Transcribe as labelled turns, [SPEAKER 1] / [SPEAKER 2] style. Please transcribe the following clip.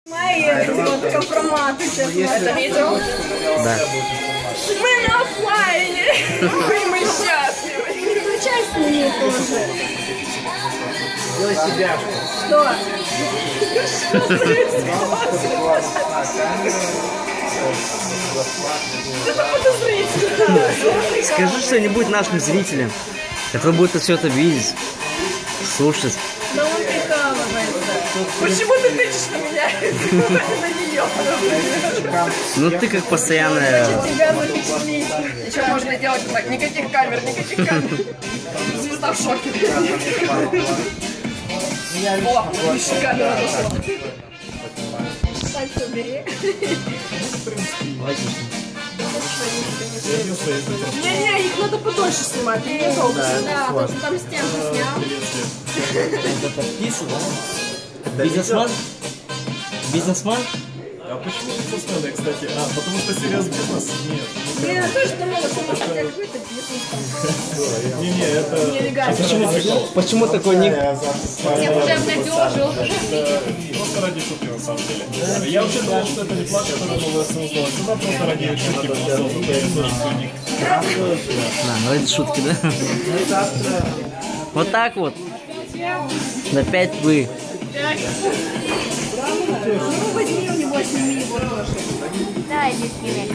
[SPEAKER 1] Мои вот компроматы сейчас. Это видео?
[SPEAKER 2] Да.
[SPEAKER 1] Мы на оффлайне. И мы счастливы. Переключайся на нее тоже.
[SPEAKER 3] Делай себя.
[SPEAKER 1] Что? Это подозрительно.
[SPEAKER 2] Скажи что-нибудь нашим зрителям, которые будут все это видеть, слушать.
[SPEAKER 1] Да он прикалывается. Почему ты тычешь на меня? На нее.
[SPEAKER 2] Ну ты как постоянная...
[SPEAKER 1] Тебя запечатлеть. Еще можно делать вот так. Никаких камер, никаких камер. Звезда в шоке. О, еще камера дошла. Пальцы убери. Не-не, их надо подольше снимать. Ты не долго. Да, потому что там стенку снял.
[SPEAKER 2] Это подписан, да? Бизнесмен? Бизнесмен?
[SPEAKER 3] А почему бизнесмены, кстати? Потому что серьез бизнес? Нет.
[SPEAKER 1] Блин, я тоже думала, что может хотя какой-то бизнес.
[SPEAKER 3] Не-не, это...
[SPEAKER 1] Нелегально.
[SPEAKER 2] Почему такой ник?
[SPEAKER 1] Я уже обнадежил.
[SPEAKER 3] Просто ради шутки, на самом деле. Я вообще думал, что это не план, который был создал сюда, просто ради шутки был создан.
[SPEAKER 2] Ну это шутки, да? Вот так вот. На 5 вы.
[SPEAKER 1] Ну, возьми у него, сними его тоже.
[SPEAKER 4] Да, иди снимай.